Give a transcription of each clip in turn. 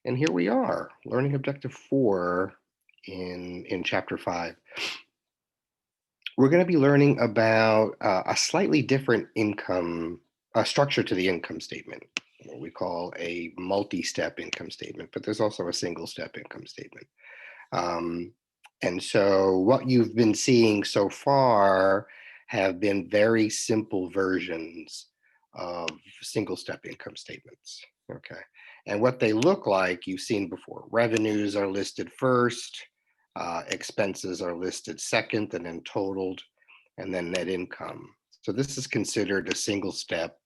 And here we are, learning objective 4 in chapter 5. We're going to be learning about a slightly different income structure to the income statement, what we call a multi-step income statement, but there's also a single-step income statement. And so what you've been seeing so far have been very simple versions of single-step income statements, okay? And what they look like, you've seen before. Revenues are listed first, expenses are listed second, and then totaled, and then net income. So this is considered a single step,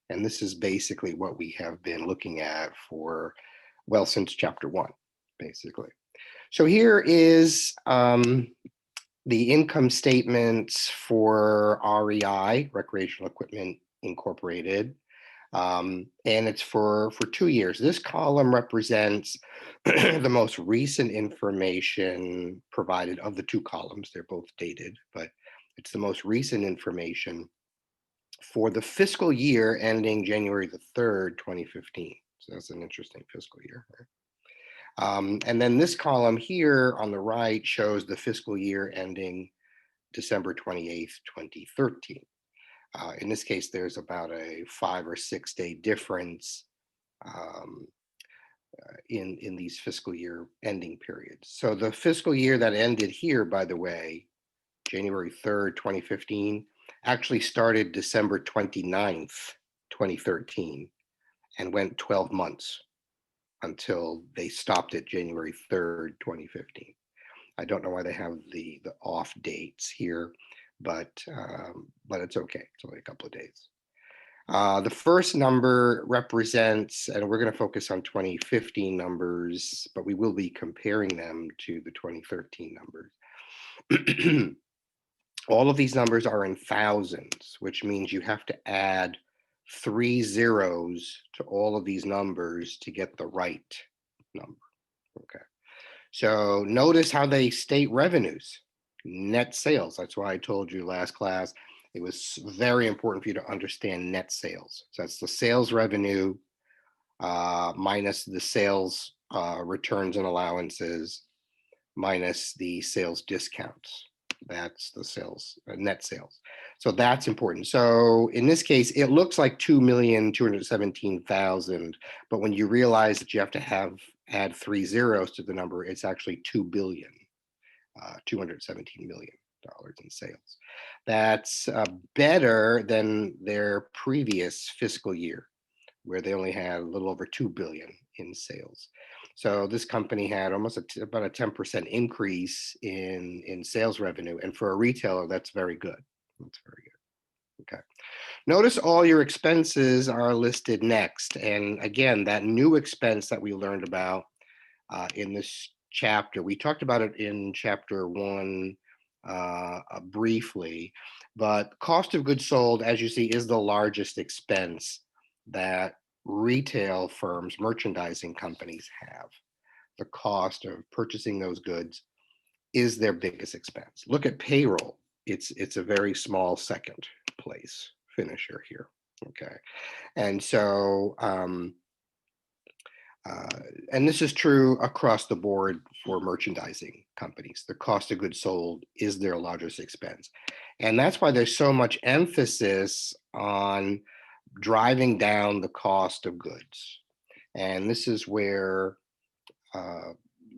and this is basically what we have been looking at for, well, since chapter 1, basically. So here is the income statements for REI, Recreational Equipment Incorporated, and it's for 2 years. This column represents the most recent information provided of the 2 columns. They're both dated, but it's the most recent information for the fiscal year ending January the 3rd, 2015. So that's an interesting fiscal year. Right? And then this column here on the right shows the fiscal year ending December 28th, 2013. In this case, there's about a 5 or 6 day difference in these fiscal year ending periods. So the fiscal year that ended here, by the way, January 3rd, 2015, actually started December 29th, 2013, and went 12 months until they stopped at January 3rd, 2015. I don't know why they have the off dates here, but it's okay. It's only a couple of days. The first number represents, and we're going to focus on 2015 numbers, but we will be comparing them to the 2013 numbers. All of these numbers are in thousands, which means you have to add 3 zeros to all of these numbers to get the right number. Okay. So notice how they state revenues, net sales. That's why I told you last class, it was very important for you to understand net sales. So that's the sales revenue minus the sales returns and allowances minus the sales discounts. That's the sales, net sales. So that's important. So in this case, it looks like 2,217,000, but when you realize that you have to add 3 zeros to the number, it's actually 2,217 million dollars in sales. That's better than their previous fiscal year, where they only had a little over 2 billion in sales. So this company had almost about a 10% increase in sales revenue. And for a retailer, that's very good. That's very good. Okay. Notice all your expenses are listed next. And again, that new expense that we learned about in this chapter, we talked about it in chapter 1 briefly, but cost of goods sold, as you see, is the largest expense that retail firms, merchandising companies have. The cost of purchasing those goods is their biggest expense. Look at payroll. It's a very small second place finisher here. Okay. And so, and this is true across the board for merchandising companies. The cost of goods sold is their largest expense. And that's why there's so much emphasis on driving down the cost of goods. And this is where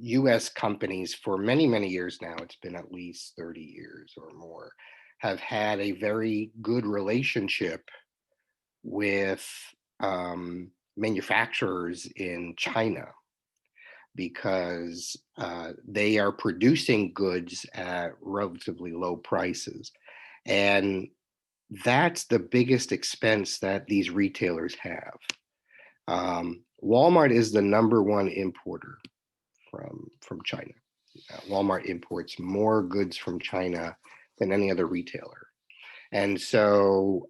US companies for many, many years now, it's been at least 30 years or more, have had a very good relationship with manufacturers in China, because they are producing goods at relatively low prices. And that's the biggest expense that these retailers have. Walmart is the #1 importer from China. Walmart imports more goods from China than any other retailer. And so,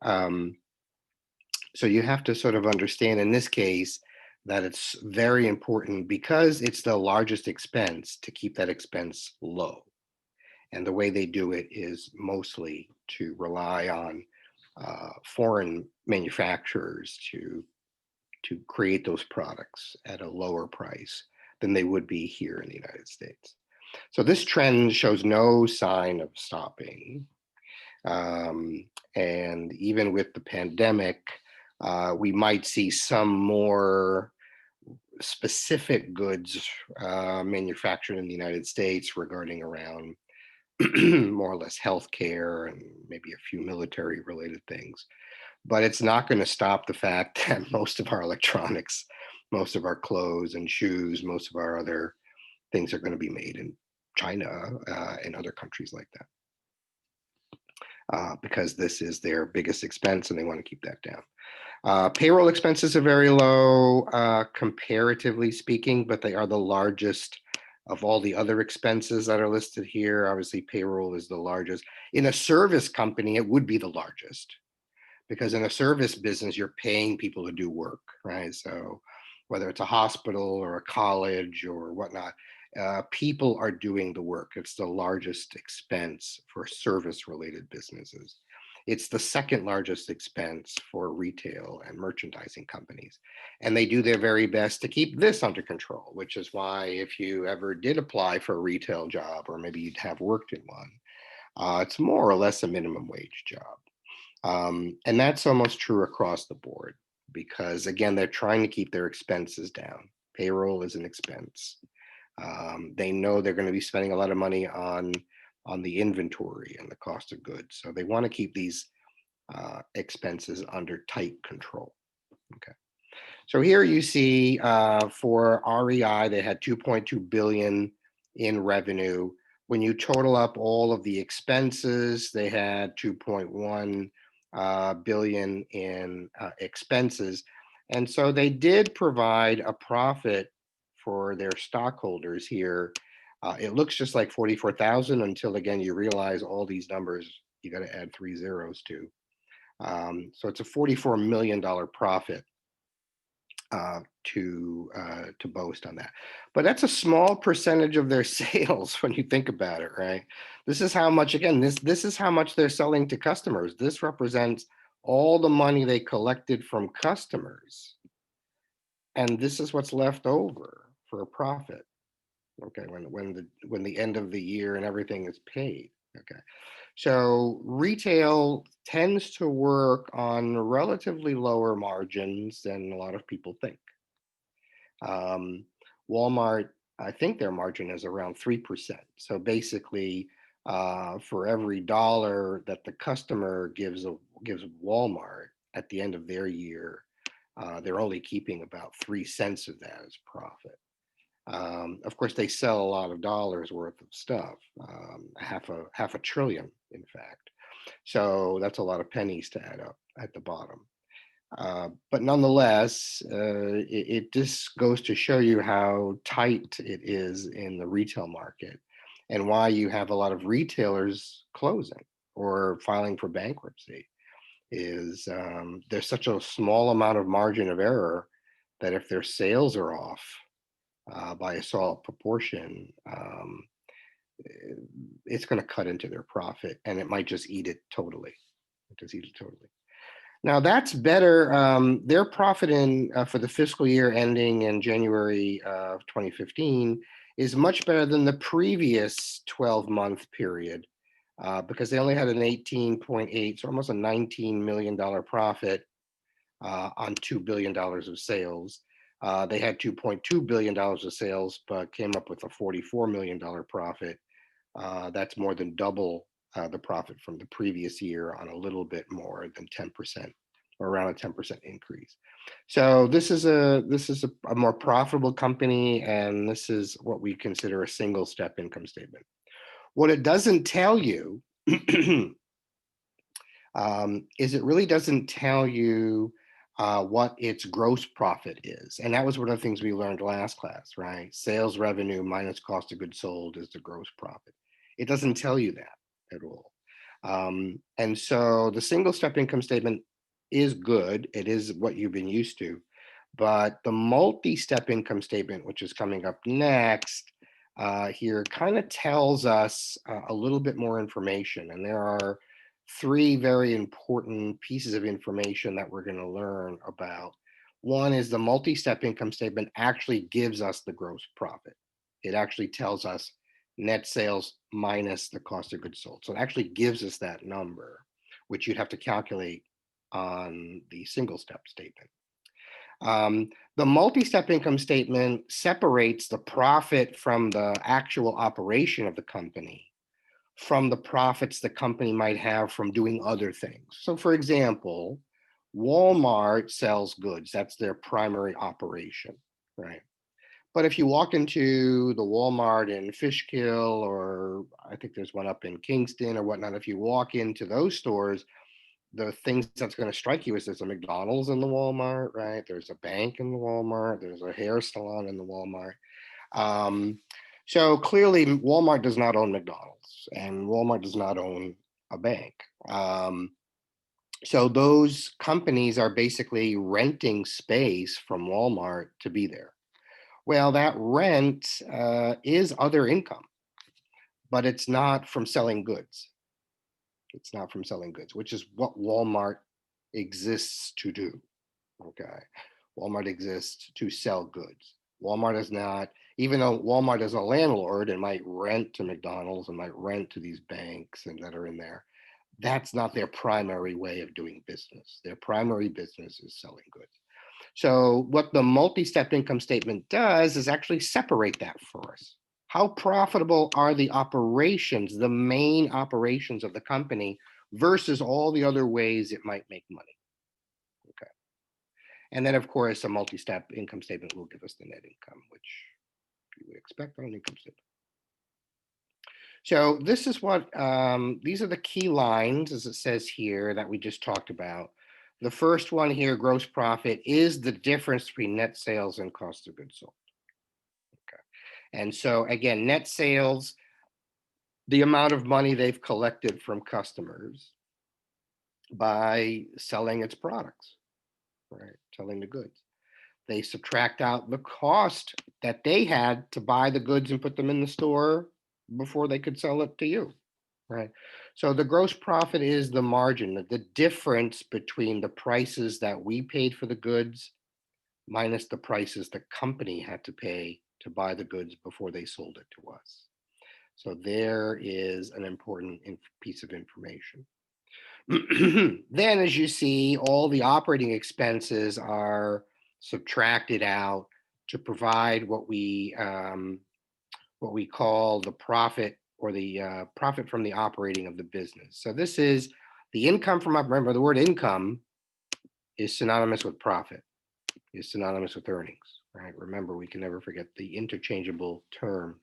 so you have to sort of understand in this case that it's very important, because it's the largest expense, to keep that expense low. And the way they do it is mostly to rely on foreign manufacturers to to create those products at a lower price than they would be here in the United States. So this trend shows no sign of stopping. And even with the pandemic, we might see some more specific goods manufactured in the United States regarding around more or less healthcare and maybe a few military related things. But it's not going to stop the fact that most of our electronics, most of our clothes and shoes, most of our other things are going to be made in China and other countries like that. Because this is their biggest expense and they want to keep that down. Payroll expenses are very low, comparatively speaking, but they are the largest of all the other expenses that are listed here. Obviously, payroll is the largest. In a service company, it would be the largest, because in a service business, you're paying people to do work, right? So whether it's a hospital or a college or whatnot, people are doing the work. It's the largest expense for service-related businesses. It's the second largest expense for retail and merchandising companies. And they do their very best to keep this under control, which is why if you ever did apply for a retail job, or maybe you'd have worked in one, it's more or less a minimum wage job. And that's almost true across the board, because again, they're trying to keep their expenses down. Payroll is an expense. They know they're going to be spending a lot of money on the inventory and the cost of goods. So they want to keep these expenses under tight control. Okay. So here you see for REI, they had 2.2 billion in revenue. When you total up all of the expenses, they had 2.1 billion in expenses. And so they did provide a profit for their stockholders here. It looks just like 44,000 until again, you realize all these numbers, you got to add 3 zeros to. So it's a $44 million profit to boast on that. But that's a small percentage of their sales when you think about it, right? This is how much, again, this is how much they're selling to customers. This represents all the money they collected from customers. And this is what's left over for a profit. Okay, when the end of the year and everything is paid. Okay. So retail tends to work on relatively lower margins than a lot of people think. Walmart, I think their margin is around 3%. So basically, for every dollar that the customer gives Walmart at the end of their year, they're only keeping about 3 cents of that as profit. Of course, they sell a lot of dollars worth of stuff, half a trillion, in fact. So that's a lot of pennies to add up at the bottom. But nonetheless, it just goes to show you how tight it is in the retail market and why you have a lot of retailers closing or filing for bankruptcy. Is there's such a small amount of margin of error that if their sales are off by a small proportion, it's going to cut into their profit, and it might just eat it totally. Now that's better. Their profit for the fiscal year ending in January of 2015 is much better than the previous 12-month period because they only had an 18.8, so almost a $19 million profit on $2 billion of sales. They had $2.2 billion of sales, but came up with a $44 million profit. That's more than double the profit from the previous year on a little bit more than 10%, or around a 10% increase. So this is a more profitable company, and this is what we consider a single step income statement. What it doesn't tell you is it really doesn't tell you what its gross profit is. And that was one of the things we learned last class, right? Sales revenue minus cost of goods sold is the gross profit. It doesn't tell you that at all. And so the single step income statement is good. It is what you've been used to. But the multi-step income statement, which is coming up next, here kind of tells us a little bit more information. And there are 3 very important pieces of information that we're going to learn about One is the multi-step income statement actually gives us the gross profit. It actually tells us net sales minus the cost of goods sold. So it actually gives us that number, which you'd have to calculate on the single step statement. The multi-step income statement separates the profit from the actual operation of the company from the profits the company might have from doing other things. So for example, Walmart sells goods. That's their primary operation, right? But if you walk into the Walmart in Fishkill, or I think there's one up in Kingston or whatnot, if you walk into those stores, the things that's going to strike you is there's a McDonald's in the Walmart, right? There's a bank in the Walmart. There's a hair salon in the Walmart. Um, so clearly, Walmart does not own McDonald's, and Walmart does not own a bank. So those companies are basically renting space from Walmart to be there. Well, that rent is other income, but it's not from selling goods. It's not from selling goods, which is what Walmart exists to do. Okay. Walmart exists to sell goods. Walmart is not, even though Walmart is a landlord and might rent to McDonald's and might rent to these banks and that are in there, that's not their primary way of doing business. Their primary business is selling goods. So what the multi-step income statement does is actually separate that for us. How profitable are the operations, the main operations of the company versus all the other ways it might make money? Okay. And then, of course, a multi-step income statement will give us the net income, which you would expect on an income statement. So this is what, these are the key lines, as it says here, that we just talked about. The first one here, gross profit, is the difference between net sales and cost of goods sold. Okay. And so again, net sales, the amount of money they've collected from customers by selling its products, right? Selling the goods. They subtract out the cost that they had to buy the goods and put them in the store before they could sell it to you, right? So the gross profit is the margin, the difference between the prices that we paid for the goods minus the prices the company had to pay to buy the goods before they sold it to us. So there is an important piece of information. Then, as you see, all the operating expenses are subtracted out to provide what we call the profit, or the profit from the operating of the business. So this is the income from, remember the word income is synonymous with profit, is synonymous with earnings, right? Remember, we can never forget the interchangeable terms.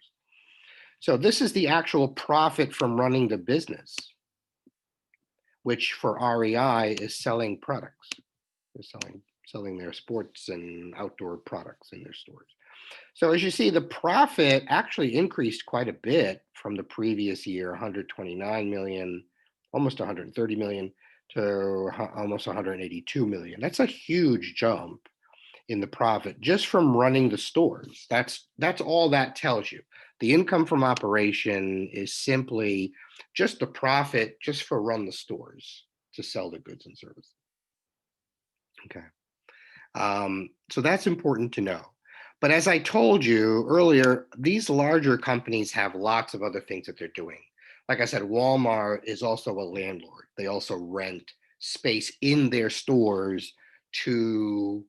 So this is the actual profit from running the business, which for REI is selling products. They're selling their sports and outdoor products in their stores. So as you see, the profit actually increased quite a bit from the previous year, 129 million, almost 130 million, to almost 182 million. That's a huge jump in the profit just from running the stores. That's all that tells you. The income from operation is simply just the profit just for run the stores to sell the goods and services. Okay. So that's important to know. But as I told you earlier, these larger companies have lots of other things that they're doing. Like I said, Walmart is also a landlord. They also rent space in their stores to,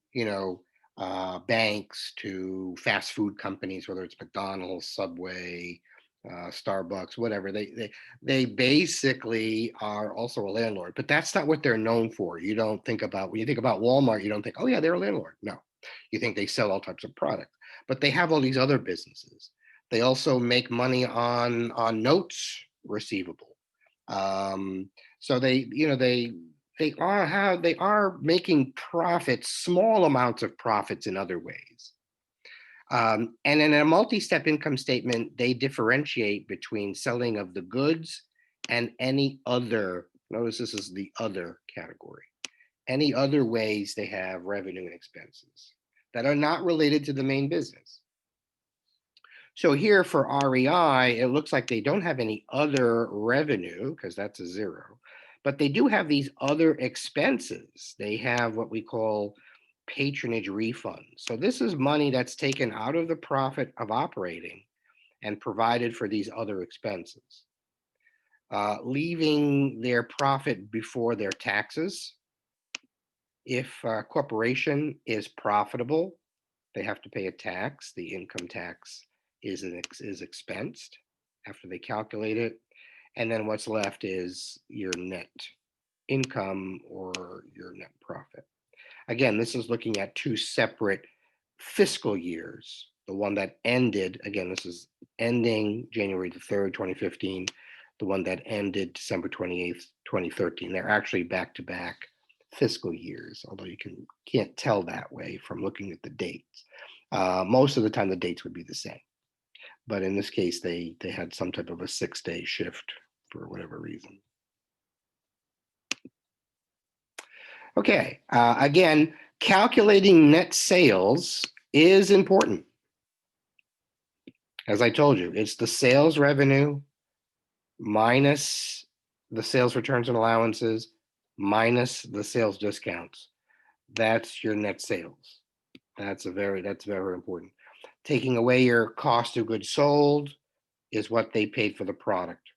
banks, to fast food companies, whether it's McDonald's, Subway, Starbucks, whatever. They basically are also a landlord, but that's not what they're known for. You don't think about, when you think about Walmart, you don't think, oh yeah, they're a landlord. No, you think they sell all types of products, but they have all these other businesses. They also make money on notes receivable. So they are making profits, small amounts of profits in other ways. And in a multi-step income statement, they differentiate between selling of the goods and any other, notice this is the other category, any other ways they have revenue and expenses that are not related to the main business. So here for REI, it looks like they don't have any other revenue because that's a zero, but they do have these other expenses. They have what we call patronage refunds. So this is money that's taken out of the profit of operating and provided for these other expenses, leaving their profit before their taxes. If a corporation is profitable, they have to pay a tax. The income tax is expensed after they calculate it. And then what's left is your net income or your net profit. Again, this is looking at two separate fiscal years. The one that ended, again, this is ending January the 3rd, 2015. The one that ended December 28th, 2013. They're actually back-to-back fiscal years, although you can't tell that way from looking at the dates. Most of the time, the dates would be the same. But in this case, they had some type of a 6-day shift for whatever reason. Okay, again, calculating net sales is important. As I told you, it's the sales revenue minus the sales returns and allowances minus the sales discounts. That's your net sales. That's very important. Taking away your cost of goods sold is what they paid for the product.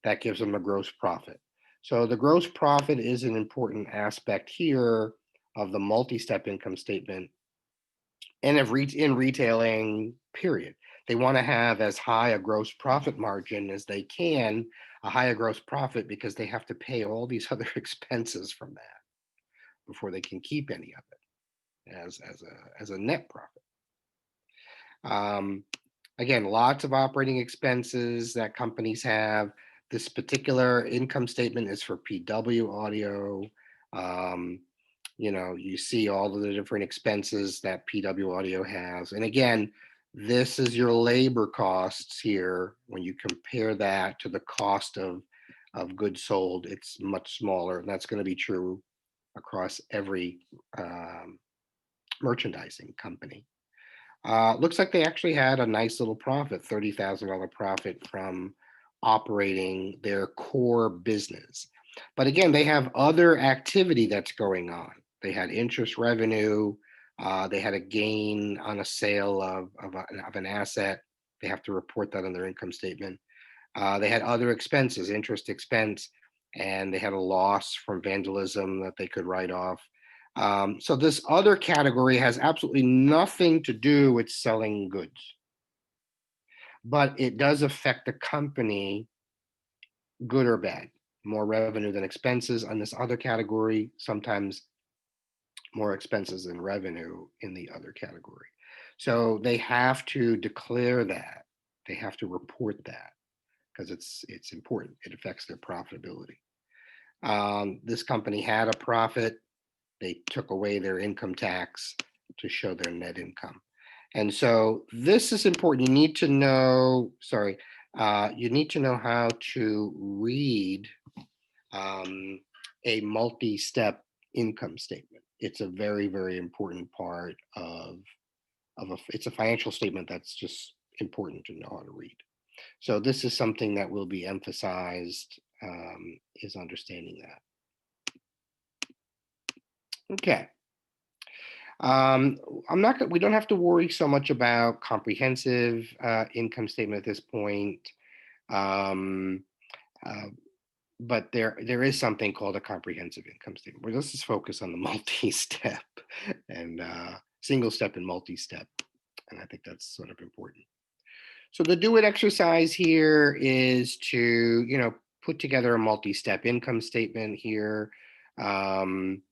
That gives them a gross profit. So the gross profit is an important aspect here of the multi-step income statement and in retailing, period. They want to have as high a gross profit margin as they can, a higher gross profit, because they have to pay all these other expenses from that before they can keep any of it as a net profit. Again, lots of operating expenses that companies have. This particular income statement is for PW Audio. You see all of the different expenses that PW Audio has. And again, this is your labor costs here. When you compare that to the cost of goods sold, it's much smaller. And that's going to be true across every merchandising company. Looks like they actually had a nice little profit, $30,000 profit from operating their core business. But again, they have other activity that's going on. They had interest revenue. They had a gain on a sale of an asset. They have to report that on their income statement. They had other expenses, interest expense, and they had a loss from vandalism that they could write off. So this other category has absolutely nothing to do with selling goods, but it does affect the company, good or bad. More revenue than expenses on this other category, sometimes more expenses than revenue in the other category. So they have to declare that. They have to report that because it's important. It affects their profitability. This company had a profit. They took away their income tax to show their net income. And so this is important. You need to know how to read a multi-step income statement. It's a very, very important part it's a financial statement that's just important to know how to read. So this is something that will be emphasized, is understanding that. Okay. We don't have to worry so much about comprehensive income statement at this point. But there is something called a comprehensive income statement, where let's just focus on the multi-step and single step and multi-step. And I think that's sort of important. So the do it exercise here is to, put together a multi-step income statement here. I'm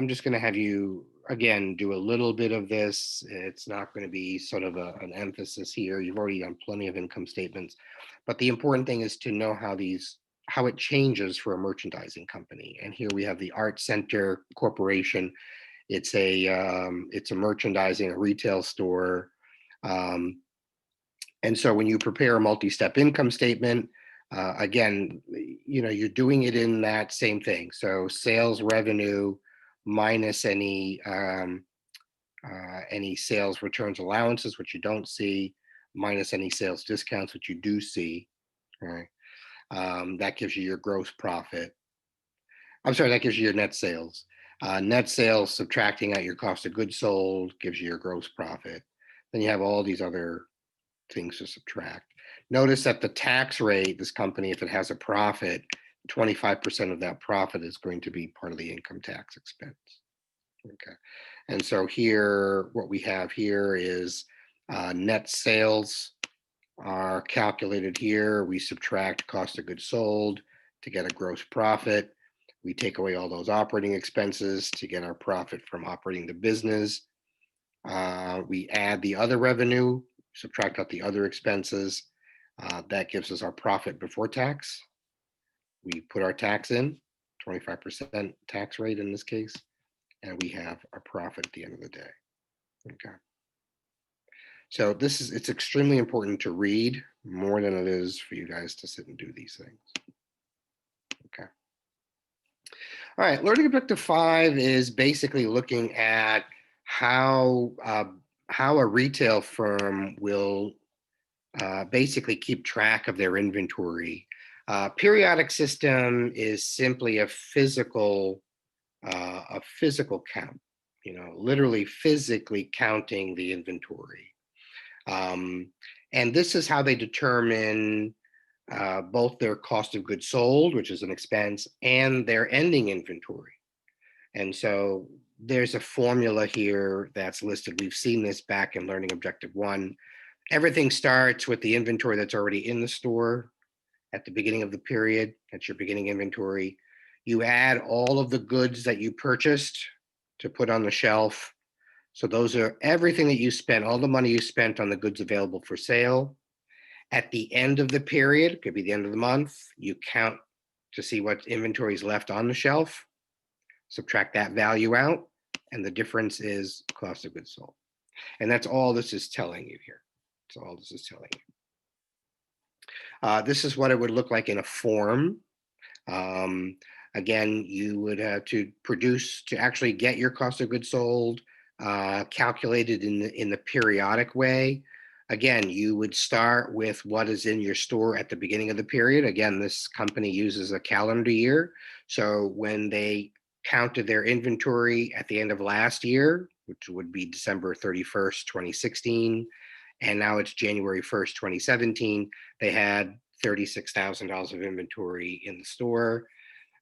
just going to have you, again, do a little bit of this. It's not going to be sort of an emphasis here. You've already done plenty of income statements. But the important thing is to know how it changes for a merchandising company. And here we have the Art Center Corporation. It's a merchandising, a retail store. And so when you prepare a multi-step income statement, again, you're doing it in that same thing. So sales revenue minus any sales returns allowances, which you don't see, minus any sales discounts, which you do see. Right? That gives you your gross profit. I'm sorry, that gives you your net sales. Net sales subtracting out your cost of goods sold gives you your gross profit. Then you have all these other things to subtract. Notice that the tax rate, this company, if it has a profit, 25% of that profit is going to be part of the income tax expense. Okay. And so here, what we have here is net sales are calculated here. We subtract cost of goods sold to get a gross profit. We take away all those operating expenses to get our profit from operating the business. We add the other revenue, subtract out the other expenses. That gives us our profit before tax. We put our tax in, 25% tax rate in this case, and we have a profit at the end of the day. Okay. So it's extremely important to read more than it is for you guys to sit and do these things. Okay. All right, learning objective 5 is basically looking at how a retail firm will basically keep track of their inventory. Periodic system is simply a physical count, literally physically counting the inventory. And this is how they determine both their cost of goods sold, which is an expense, and their ending inventory. And so there's a formula here that's listed. We've seen this back in Learning Objective 1. Everything starts with the inventory that's already in the store at the beginning of the period. That's your beginning inventory. You add all of the goods that you purchased to put on the shelf. So those are everything that you spent, all the money you spent on the goods available for sale. At the end of the period, could be the end of the month, you count to see what inventory is left on the shelf, subtract that value out, and the difference is cost of goods sold. And that's all this is telling you here. That's all this is telling you. This is what it would look like in a form. Again, you would have to produce to actually get your cost of goods sold calculated in the periodic way. Again, you would start with what is in your store at the beginning of the period. Again, this company uses a calendar year. So when they counted their inventory at the end of last year, which would be December 31st, 2016, and now it's January 1st, 2017, they had $36,000 of inventory in the store.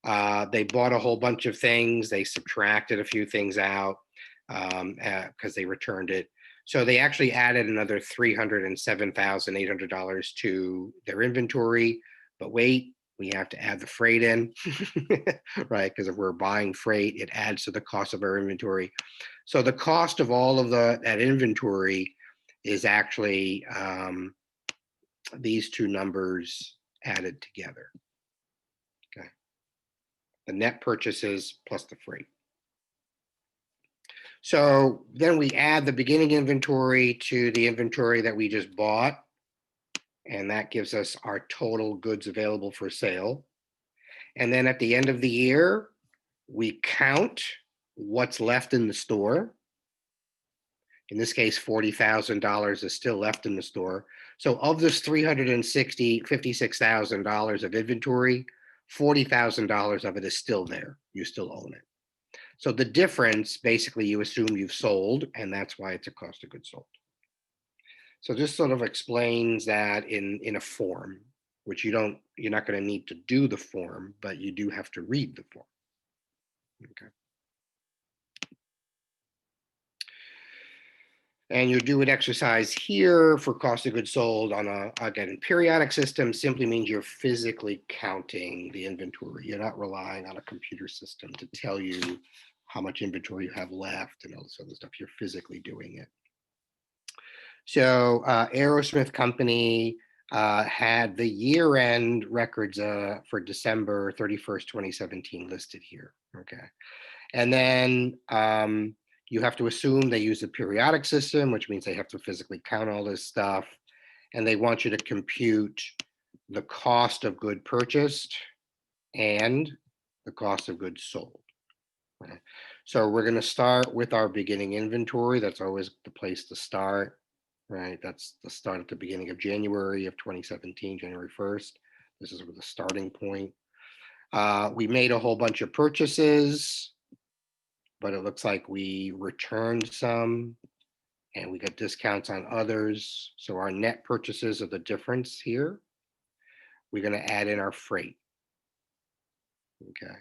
They bought a whole bunch of things. They subtracted a few things out because they returned it. So they actually added another $307,800 to their inventory. But wait, we have to add the freight in, right? Because if we're buying freight, it adds to the cost of our inventory. So the cost of all of that inventory is actually these two numbers added together. Okay. The net purchases plus the freight. So then we add the beginning inventory to the inventory that we just bought, and that gives us our total goods available for sale. And then at the end of the year, we count what's left in the store. In this case, $40,000 is still left in the store. So of this $56,000 of inventory, $40,000 of it is still there. You still own it. So the difference, basically, you assume you've sold, and that's why it's a cost of goods sold. So this sort of explains that in a form, which you're not going to need to do the form, but you do have to read the form. Okay. And you do an exercise here for cost of goods sold on again, periodic system simply means you're physically counting the inventory. You're not relying on a computer system to tell you how much inventory you have left and all this other stuff. You're physically doing it. So Aerosmith Company had the year-end records for December 31st, 2017 listed here. Okay. And then you have to assume they use a periodic system, which means they have to physically count all this stuff. And they want you to compute the cost of good purchased and the cost of goods sold. Okay. So we're going to start with our beginning inventory. That's always the place to start, right? That's the start at the beginning of January of 2017, January 1st. This is the starting point. We made a whole bunch of purchases. but it looks like we returned some and we got discounts on others. So our net purchases are the difference here. We're going to add in our freight. Okay.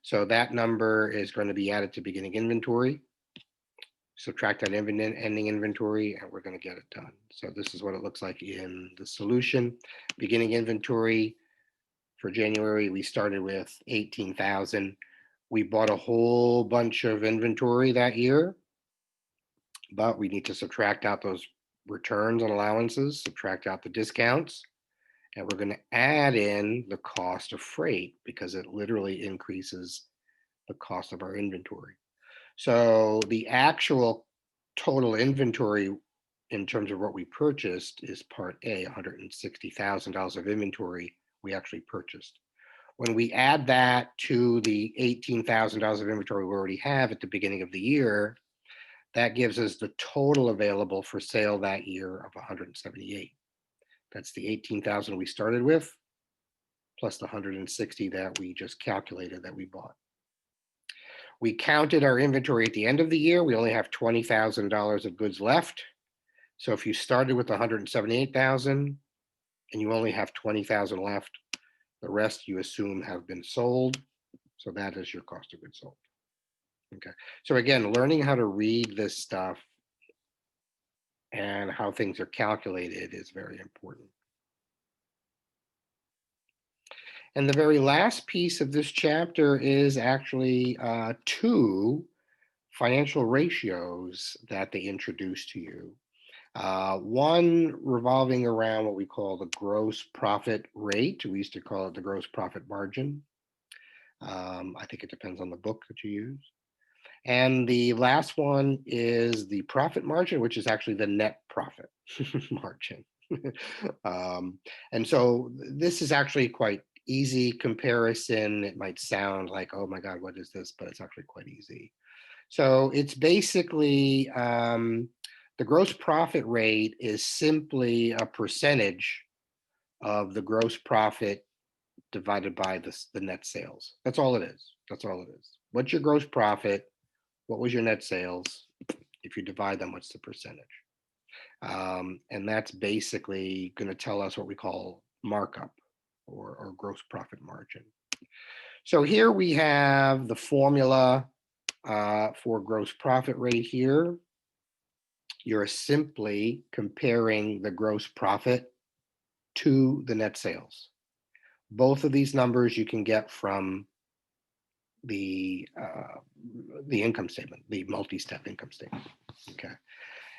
So that number is going to be added to beginning inventory. Subtract that ending inventory, and we're going to get it done. So this is what it looks like in the solution. Beginning inventory for January, we started with 18,000. We bought a whole bunch of inventory that year, but we need to subtract out those returns and allowances, subtract out the discounts, and we're going to add in the cost of freight because it literally increases the cost of our inventory. So the actual total inventory in terms of what we purchased is part A, $160,000 of inventory we actually purchased. When we add that to the $18,000 of inventory we already have at the beginning of the year, that gives us the total available for sale that year of 178. That's the 18,000 we started with, plus the 160 that we just calculated that we bought. We counted our inventory at the end of the year. We only have $20,000 of goods left. So if you started with 178,000 and you only have 20,000 left, the rest you assume have been sold. So that is your cost of goods sold. Okay. So again, learning how to read this stuff and how things are calculated is very important. And the very last piece of this chapter is actually two financial ratios that they introduce to you. One revolving around what we call the gross profit rate. We used to call it the gross profit margin. I think it depends on the book that you use. And the last one is the profit margin, which is actually the net profit margin. And so this is actually quite easy comparison. It might sound like, oh my God, what is this? But it's actually quite easy. So it's basically the gross profit rate is simply a percentage of the gross profit divided by the net sales. That's all it is. That's all it is. What's your gross profit? What was your net sales? If you divide them, what's the percentage? And that's basically going to tell us what we call markup or gross profit margin. So here we have the formula for gross profit rate here. You're simply comparing the gross profit to the net sales. Both of these numbers you can get from the income statement, the multi-step income statement. Okay.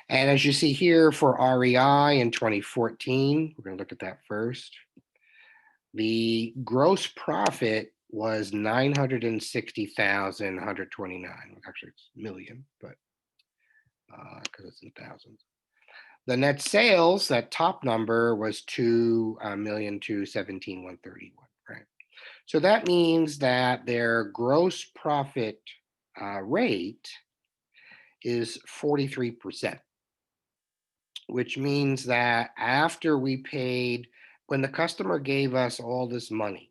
And as you see here for REI in 2014, we're going to look at that first. The gross profit was 960,129. Actually, it's million, but because it's in thousands. The net sales, that top number, was 2,217,131. Right. So that means that their gross profit rate is 43%, which means that after we paid, when the customer gave us all this money,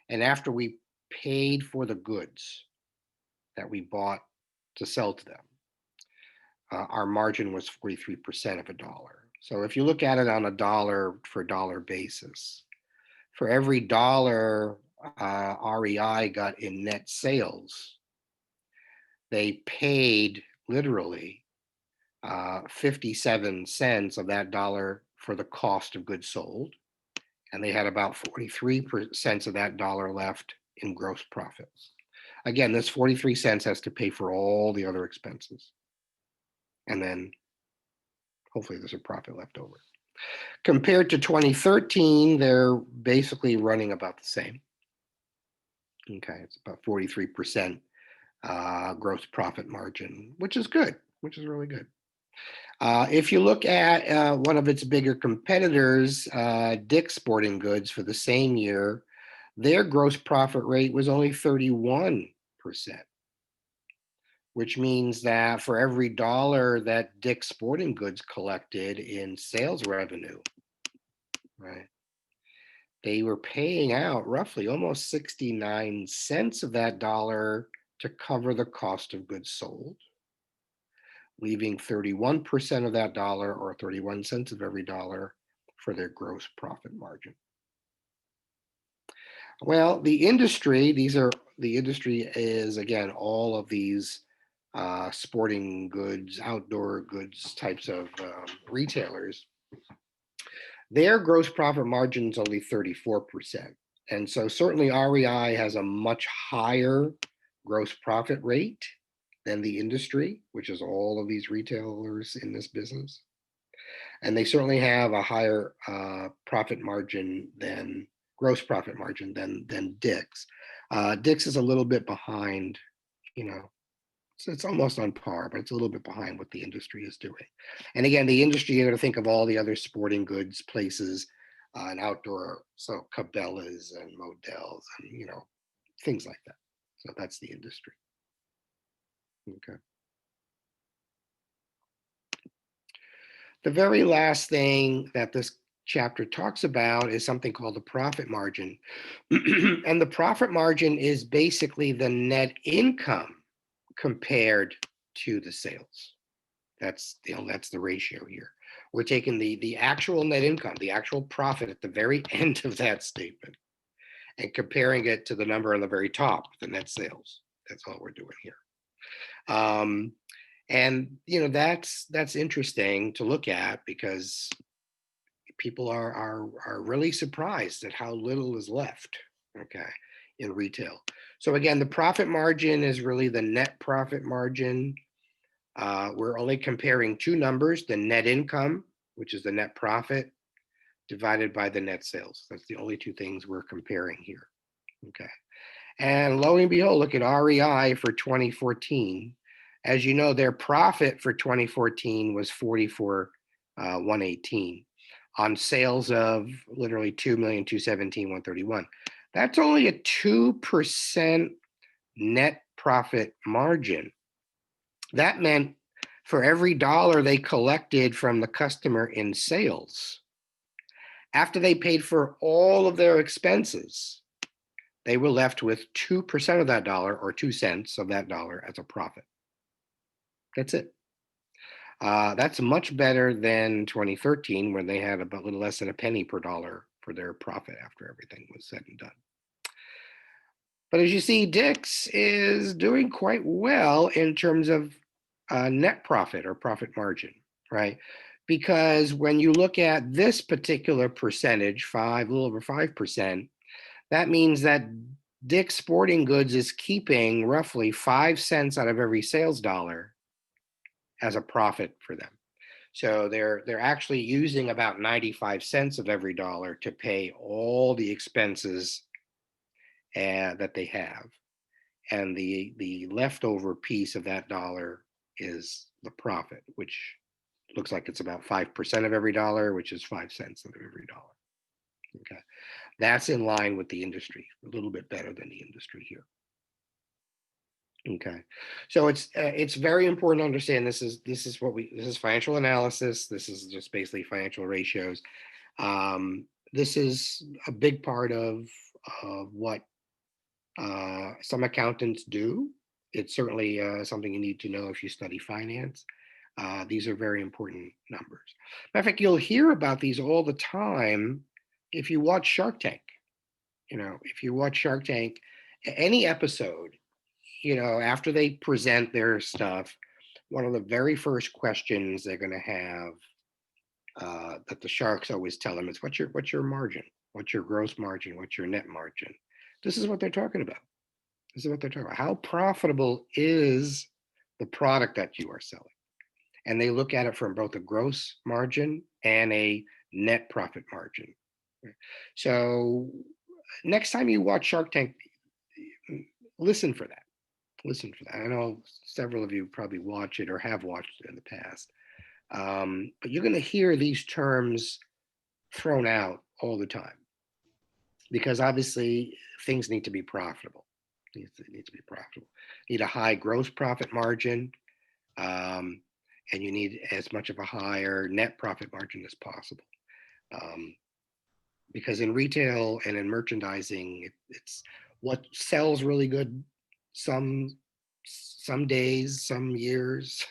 and after we paid for the goods that we bought to sell to them, our margin was 43% of a dollar. So if you look at it on a dollar for dollar basis, for every dollar REI got in net sales, they paid literally 57 cents of that dollar for the cost of goods sold. And they had about 43 cents of that dollar left in gross profits. Again, this 43 cents has to pay for all the other expenses. And then hopefully there's a profit left over. Compared to 2013, they're basically running about the same. Okay, it's about 43% gross profit margin, which is good, which is really good. If you look at one of its bigger competitors, Dick's Sporting Goods, for the same year, their gross profit rate was only 31%, which means that for every dollar that Dick's Sporting Goods collected in sales revenue, right, they were paying out roughly almost 69 cents of that dollar to cover the cost of goods sold, leaving 31% of that dollar, or 31 cents of every dollar, for their gross profit margin. Well, the industry is, again, all of these sporting goods, outdoor goods types of retailers. Their gross profit margin is only 34%. And so certainly REI has a much higher gross profit rate than the industry, which is all of these retailers in this business. And they certainly have a higher profit margin than gross profit margin than Dick's. Dick's is a little bit behind, so it's almost on par, but it's a little bit behind what the industry is doing. And again, the industry, you're going to think of all the other sporting goods places and outdoor, so Cabela's and Modell's and, things like that. So that's the industry. Okay. The very last thing that this chapter talks about is something called the profit margin. And the profit margin is basically the net income compared to the sales. That's the ratio here. We're taking the actual net income, the actual profit at the very end of that statement, and comparing it to the number on the very top, the net sales. That's all we're doing here. And that's interesting to look at, because people are really surprised at how little is left, okay, in retail. So again, the profit margin is really the net profit margin. We're only comparing two numbers: the net income, which is the net profit, divided by the net sales. That's the only two things we're comparing here. Okay. And lo and behold, look at REI for 2014. As you know, their profit for 2014 was $44,118 on sales of literally $2,217,131. That's only a 2% net profit margin. That meant for every dollar they collected from the customer in sales, after they paid for all of their expenses, they were left with 2% of that dollar, or 2 cents of that dollar, as a profit. That's it. That's much better than 2013, when they had about a little less than a penny per dollar for their profit after everything was said and done. But as you see, Dick's is doing quite well in terms of net profit or profit margin, right? Because when you look at this particular percentage, a little over 5%, that means that Dick's Sporting Goods is keeping roughly 5 cents out of every sales dollar as a profit for them. So they're actually using about 95 cents of every dollar to pay all the expenses that they have. And the leftover piece of that dollar is the profit, which looks like it's about 5% of every dollar, which is 5 cents of every dollar. Okay. That's in line with the industry, a little bit better than the industry here. Okay, so it's very important to understand this is financial analysis. This is just basically financial ratios. This is a big part of what some accountants do. It's certainly something you need to know if you study finance. These are very important numbers. Matter of fact, you'll hear about these all the time if you watch Shark Tank. If you watch Shark Tank, any episode, after they present their stuff, one of the very first questions they're going to have that the sharks always tell them is, what's your margin? What's your gross margin? What's your net margin? This is what they're talking about. This is what they're talking about. How profitable is the product that you are selling? And they look at it from both a gross margin and a net profit margin. So next time you watch Shark Tank, listen for that. Listen for that. I know several of you probably watch it or have watched it in the past. But you're going to hear these terms thrown out all the time, because obviously things need to be profitable. Need to be profitable. You need a high gross profit margin, and you need as much of a higher net profit margin as possible. Because in retail and in merchandising, it's what sells really good some some days, some years,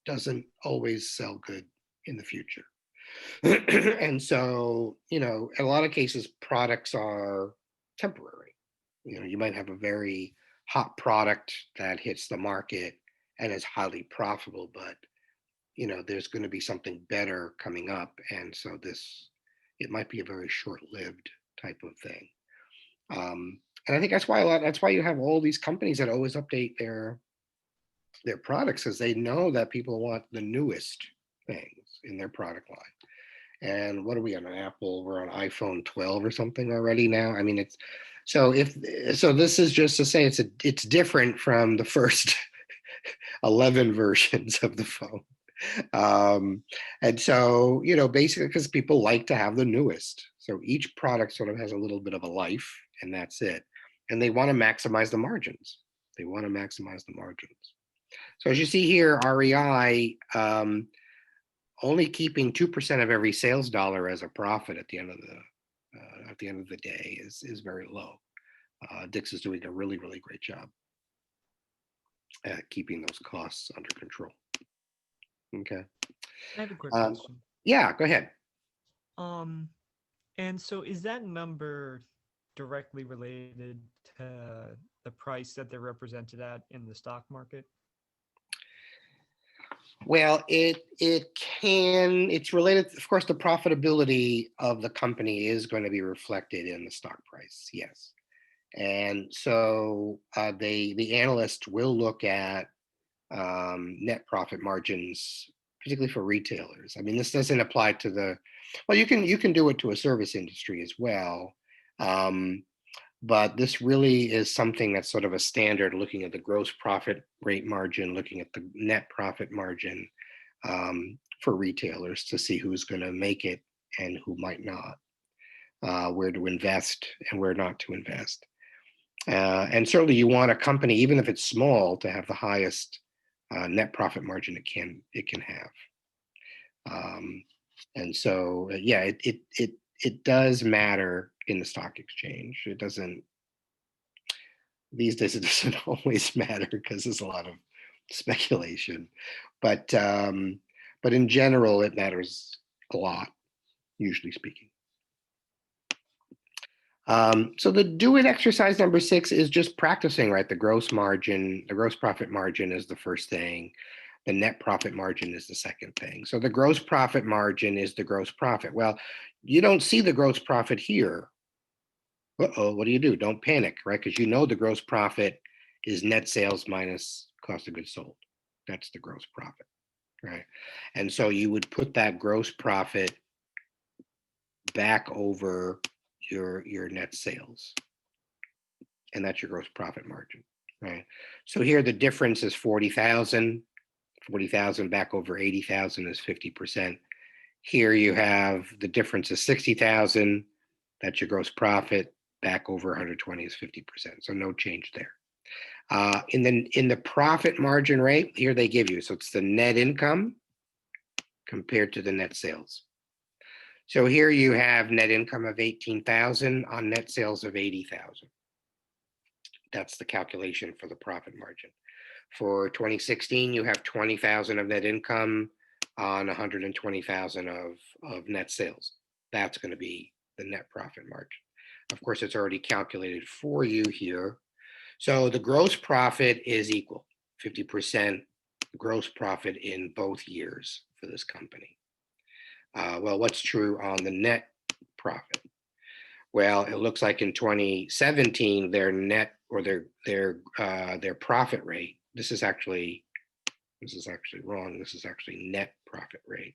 doesn't always sell good in the future. And so, in a lot of cases, products are temporary. You might have a very hot product that hits the market and is highly profitable, but there's going to be something better coming up, and so it might be a very short-lived type of thing. And I think that's why you have all these companies that always update their products, because they know that people want the newest things in their product line. And what are we on an Apple? We're on iPhone 12 or something already now. I mean, it's so this is just to say it's different from the first 11 versions of the phone. And so, basically, because people like to have the newest. So each product sort of has a little bit of a life, and that's it. And they want to maximize the margins. So as you see here, REI, only keeping 2% of every sales dollar as a profit at the end of the day is very low. Dix is doing a really, really great job at keeping those costs under control. Okay. I have a quick question. Yeah, go ahead. And so is that number directly related to the price that they're represented at in the stock market? Well, it's related, of course, the profitability of the company is going to be reflected in the stock price, yes. And so the analyst will look at net profit margins, particularly for retailers. I mean, this doesn't apply to well, you can do it to a service industry as well. But this really is something that's sort of a standard, looking at the gross profit rate margin, looking at the net profit margin for retailers to see who's going to make it and who might not, where to invest and where not to invest. And certainly you want a company, even if it's small, to have the highest net profit margin it can have. And so, yeah, it does matter in the stock exchange. It doesn't, these days it doesn't always matter because there's a lot of speculation, but in general it matters a lot, usually speaking. So the do it exercise number 6 is just practicing, right? The gross profit margin is the first thing. The net profit margin is the second thing. So the gross profit margin is the gross profit. Well, you don't see the gross profit here. Uh-oh, what do? Don't panic, right? Because the gross profit is net sales minus cost of goods sold. That's the gross profit, right? And so you would put that gross profit back over your net sales, and that's your gross profit margin, right? So here the difference is 40,000. 40,000 back over 80,000 is 50%. Here you have the difference is 60,000. That's your gross profit. Back over 120 is 50%. So no change there. In the profit margin rate, here they give you, so it's the net income compared to the net sales. So here you have net income of 18,000 on net sales of 80,000. That's the calculation for the profit margin. For 2016, you have 20,000 of net income on 120,000 of net sales. That's going to be the net profit margin. Of course, it's already calculated for you here. So the gross profit is equal, 50% gross profit in both years for this company. Well, what's true on the net profit? Well, it looks like in 2017, their net or their profit rate, this is actually wrong. This is actually net profit rate,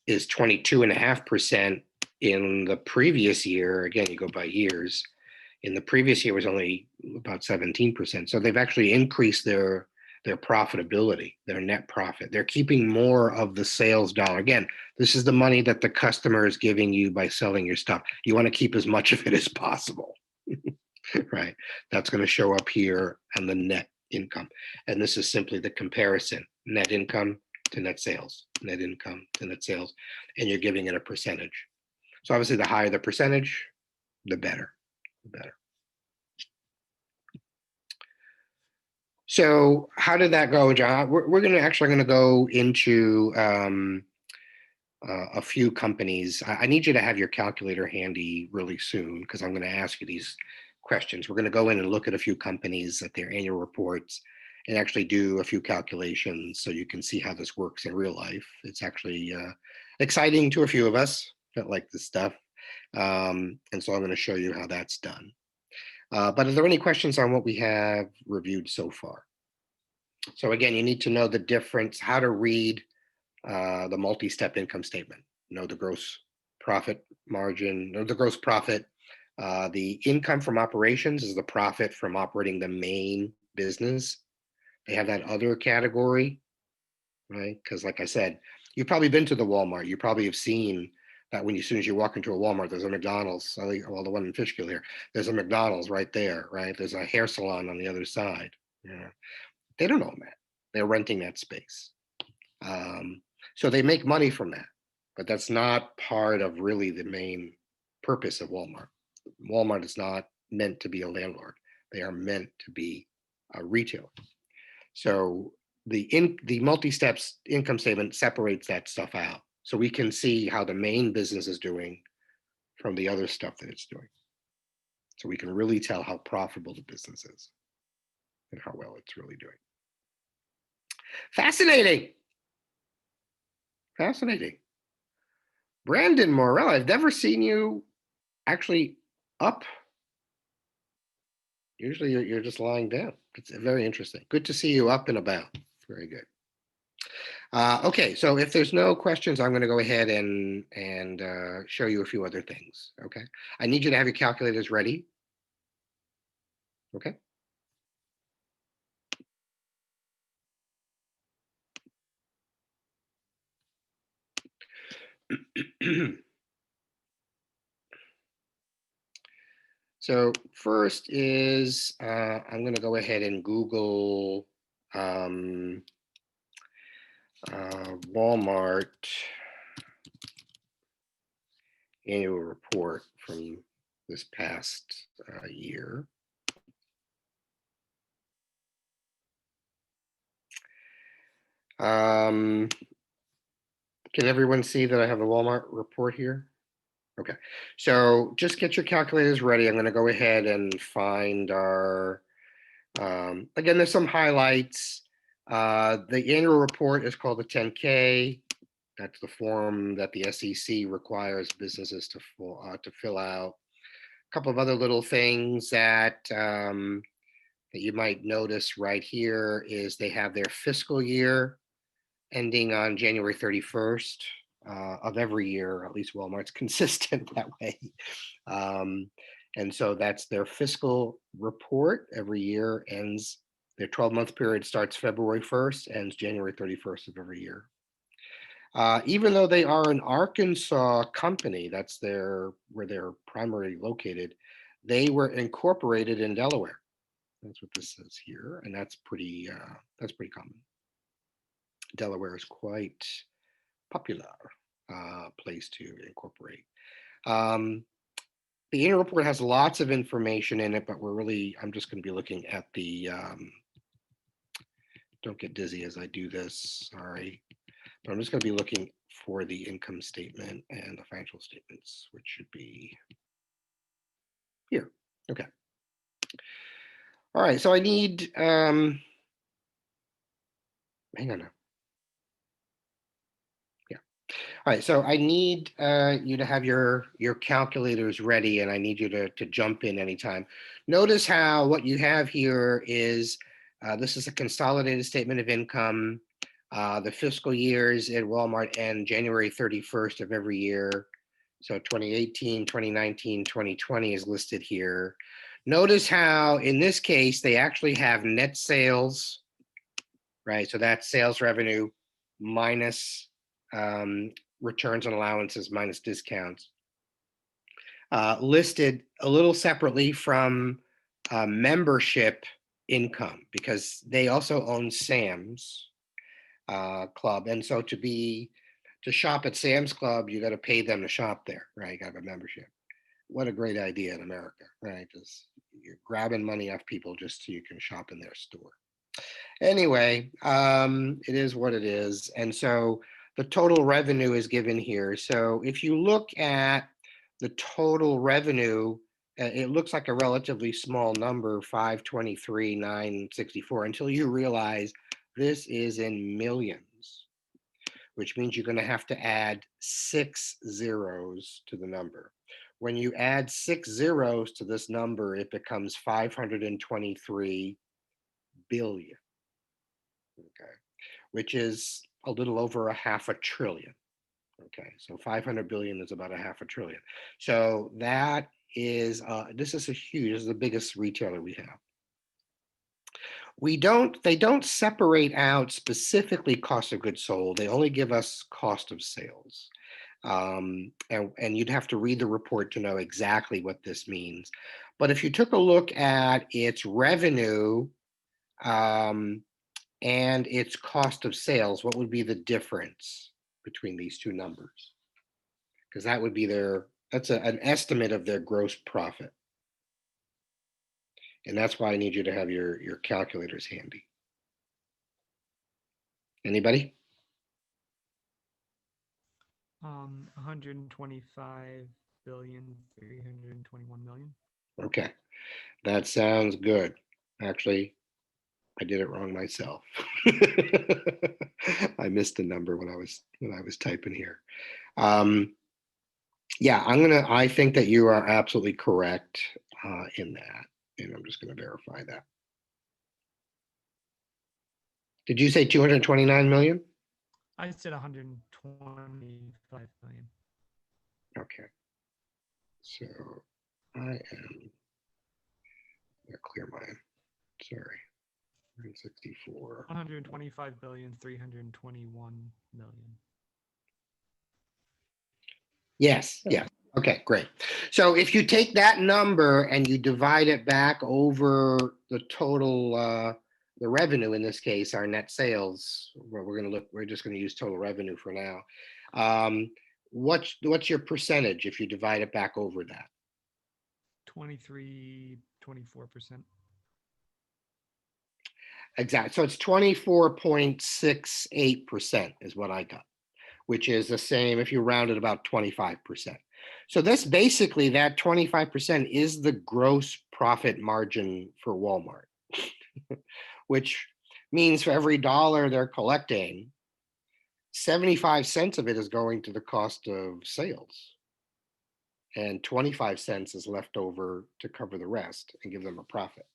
is 22.5%. In the previous year, again, you go by years, in the previous year was only about 17%. So they've actually increased their profitability, their net profit. They're keeping more of the sales dollar. Again, this is the money that the customer is giving you by selling your stuff. You want to keep as much of it as possible, right? That's going to show up here on the net income. And this is simply the comparison, net income to net sales, net income to net sales, and you're giving it a percentage. So obviously the higher the percentage, the better, So how did that go, John? We're going to actually going to go into a few companies. I need you to have your calculator handy really soon because I'm going to ask you these questions. We're going to go in and look at a few companies at their annual reports and actually do a few calculations so you can see how this works in real life. It's actually exciting to a few of us that like this stuff. And so I'm going to show you how that's done. But are there any questions on what we have reviewed so far? So again, you need to know the difference, how to read the multi-step income statement, know the gross profit margin, or the gross profit. The income from operations is the profit from operating the main business. They have that other category, right? Because like I said, you've probably been to the Walmart. You probably have seen that when as soon as you walk into a Walmart, there's a McDonald's. Well, the one in Fishkill here, there's a McDonald's right there, right? There's a hair salon on the other side. Yeah, they don't own that. They're renting that space. Um, so they make money from that, but that's not part of really the main purpose of Walmart. Walmart is not meant to be a landlord. They are meant to be a retailer. So the multi-steps income statement separates that stuff out. So we can see how the main business is doing from the other stuff that it's doing. So we can really tell how profitable the business is and how well it's really doing. Fascinating. Fascinating. Brandon Morell, I've never seen you actually up. Usually you're just lying down. It's very interesting. Good to see you up and about. Very good. Okay, so if there's no questions, I'm going to go ahead and show you a few other things. Okay, I need you to have your calculators ready. Okay. So first is I'm going to go ahead and Google Walmart annual report from this past year. Can everyone see that I have the Walmart report here? Okay, so just get your calculators ready. I'm going to go ahead and find our, again, there's some highlights. The annual report is called the 10K. That's the form that the SEC requires businesses to fill out. A couple of other little things that you might notice right here is they have their fiscal year ending on January 31st of every year. At least Walmart's consistent that way. And so that's their fiscal report every year ends. Their 12-month period starts February 1st, ends January 31st of every year. Even though they are an Arkansas company, that's where they're primarily located, they were incorporated in Delaware. That's what this says here, and that's pretty common. Delaware is quite popular place to incorporate. The annual report has lots of information in it, but I'm just going to be looking at the, don't get dizzy as I do this, sorry. But I'm just going to be looking for the income statement and the financial statements, which should be here. Okay. All right, so I need, hang on now. Yeah. All right, so I need you to have your calculators ready, and I need you to jump in anytime. Notice how what you have here is, this is a consolidated statement of income. The fiscal years at Walmart end January 31st of every year. So 2018, 2019, 2020 is listed here. Notice how in this case, they actually have net sales, right? So that's sales revenue minus returns and allowances minus discounts. Listed a little separately from membership income because they also own Sam's Club. And so to shop at Sam's Club, you got to pay them to shop there, right? You got to have a membership. What a great idea in America, right? Just you're grabbing money off people just so you can shop in their store. Anyway, it is what it is. And so the total revenue is given here. So if you look at the total revenue, it looks like a relatively small number, 523,964, until you realize this is in millions, which means you're going to have to add 6 zeros to the number. When you add 6 zeros to this number, it becomes 523 billion. Okay, which is a little over a half a trillion. Okay, so 500 billion is about a half a trillion. So that is, this is a huge, this is the biggest retailer we have. They don't separate out specifically cost of goods sold. They only give us cost of sales. And you'd have to read the report to know exactly what this means. But if you took a look at its revenue, and its cost of sales, what would be the difference between these two numbers? Because that would be that's an estimate of their gross profit. And that's why I need you to have your calculators handy. Anybody? 125,321,000,000. Okay, that sounds good. Actually, I did it wrong myself. I missed a number when I was typing here. Yeah, I think that you are absolutely correct in that, and I'm just going to verify that. Did you say 229 million? I said 125 million. Okay. So I am going to clear mine. Sorry. 164. 125,321,000,000. Yes, yes. Okay, great. So if you take that number and you divide it back over the total, the revenue in this case, our net sales, where we're just going to use total revenue for now. What's your percentage if you divide it back over that? 24%. Exactly. So it's 24.68% is what I got, which is the same if you round it about 25%. So that's basically that 25% is the gross profit margin for Walmart, which means for every dollar they're collecting, 75 cents of it is going to the cost of sales. And 25 cents is left over to cover the rest and give them a profit.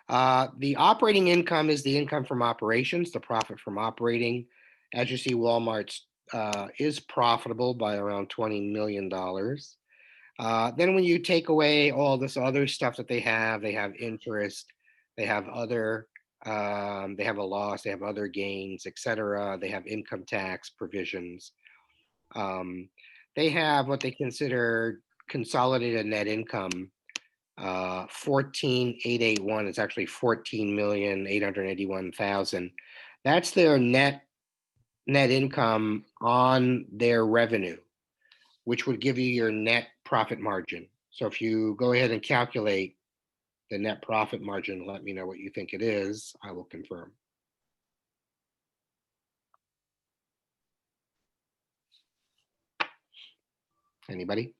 The operating income is the income from operations, the profit from operating. As you see, Walmart's is profitable by around $20 million. Then when you take away all this other stuff that they have interest, they have other, they have a loss, they have other gains, etc. They have income tax provisions. They have what they consider consolidated net income. 14,881 is actually 14,881,000. That's their net income on their revenue, which would give you your net profit margin. So if you go ahead and calculate the net profit margin, let me know what you think it is. I will confirm. Anybody?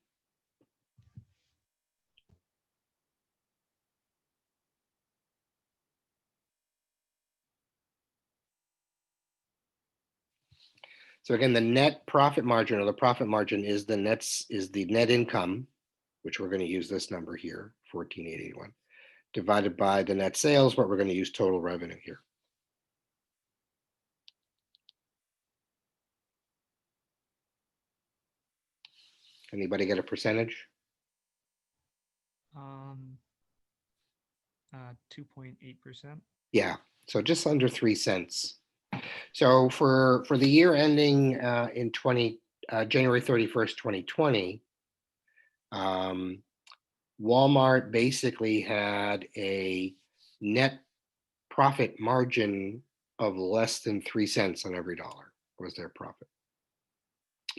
So again, the net profit margin or the profit margin is the net income, which we're going to use this number here, 14,881, divided by the net sales, but we're going to use total revenue here. Anybody get a percentage? 2.8%. Yeah, so just under 3 cents. So for the year ending in January 31st, 2020, Walmart basically had a net profit margin of less than 3 cents on every dollar was their profit,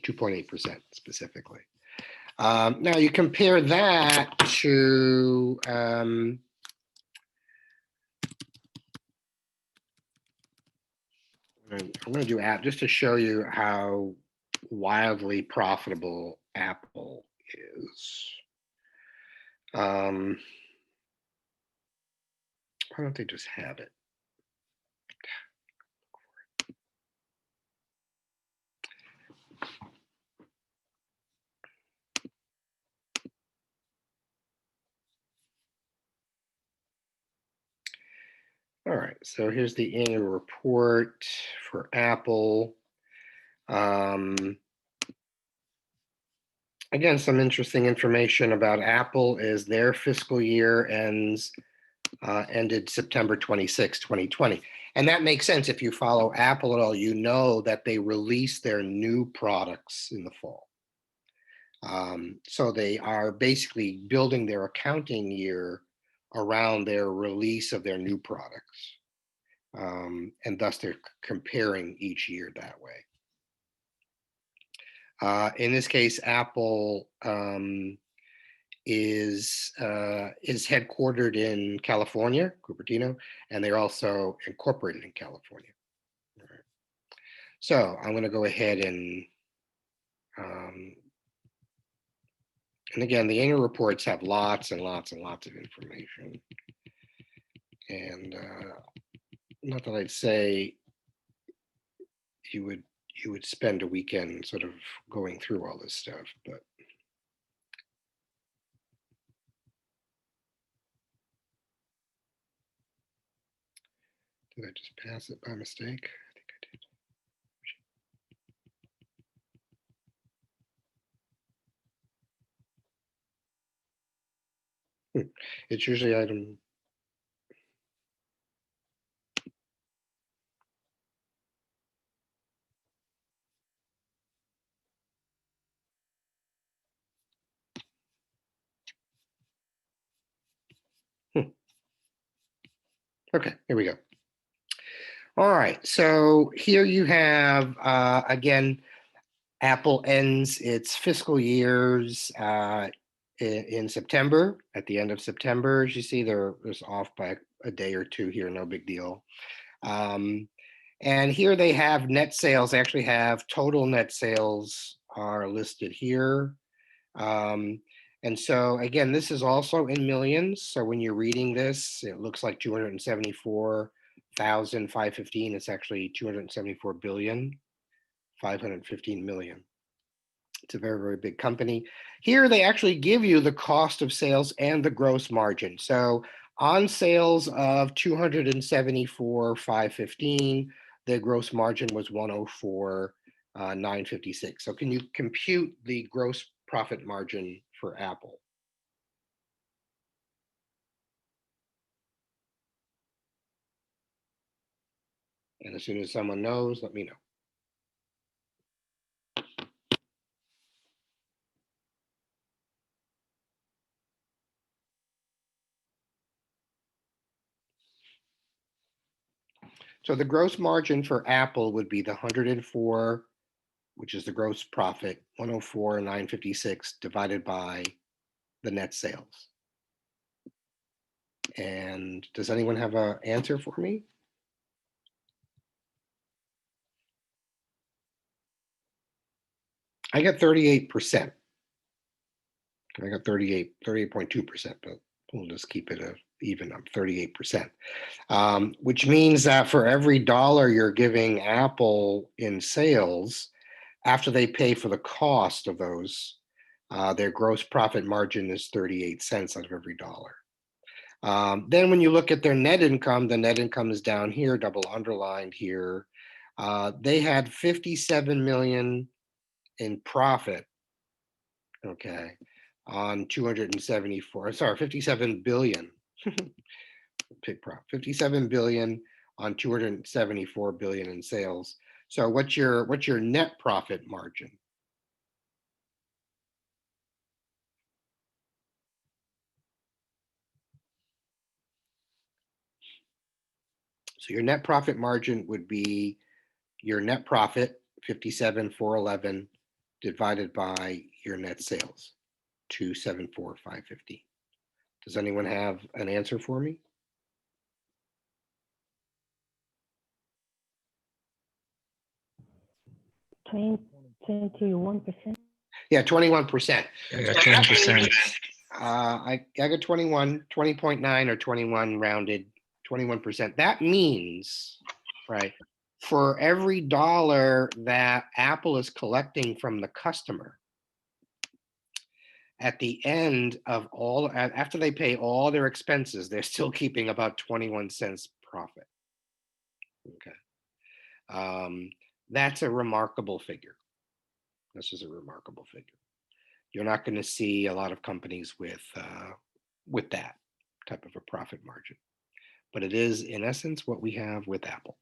2.8% specifically. Now you compare that to And I'm going to do app just to show you how wildly profitable Apple is. Why don't they just have it? All right, so here's the annual report for Apple. Again, some interesting information about Apple is their fiscal year ended September 26, 2020. And that makes sense. If you follow Apple at all, you know that they release their new products in the fall. So they are basically building their accounting year around their release of their new products. And thus they're comparing each year that way. In this case, Apple is headquartered in California, Cupertino, and they're also incorporated in California. All right. So I'm going to go ahead and again, the annual reports have lots and lots and lots of information. And not that I'd say you would spend a weekend sort of going through all this stuff, but did I just pass it by mistake? I think I did. It's usually item. Okay, here we go. All right, so here you have, again, Apple ends its fiscal years in September, at the end of September. As you see, they're just off by a day or two here, no big deal. And here they have net sales. They actually have total net sales are listed here. And so again, this is also in millions. So when you're reading this, it looks like 274,515. It's actually 274 billion, 515 million. It's a very, very big company. Here they actually give you the cost of sales and the gross margin. So on sales of 274,515, the gross margin was 104,956. So can you compute the gross profit margin for Apple? And as soon as someone knows, let me know. So the gross margin for Apple would be the 104, which is the gross profit, 104,956 divided by the net sales. And does anyone have an answer for me? I got 38%. I got 38.2%, but we'll just keep it even. I'm 38%, which means that for every dollar you're giving Apple in sales, after they pay for the cost of those, their gross profit margin is 38 cents out of every dollar. Then when you look at their net income, the net income is down here, double underlined here. They had 57 million in profit, okay, on 274, sorry, 57 billion. Big prop, 57 billion on 274 billion in sales. So what's your net profit margin? So your net profit margin would be your net profit, 57,411, divided by your net sales, 274,550. Does anyone have an answer for me? 21%. Yeah, 21%. I got 20%. I got 21, 20.9 or 21 rounded, 21%. That means, right, for every dollar that Apple is collecting from the customer, at the end of all, after they pay all their expenses, they're still keeping about 21 cents profit. Okay. That's a remarkable figure. This is a remarkable figure. You're not going to see a lot of companies with that type of a profit margin, but it is in essence what we have with Apple.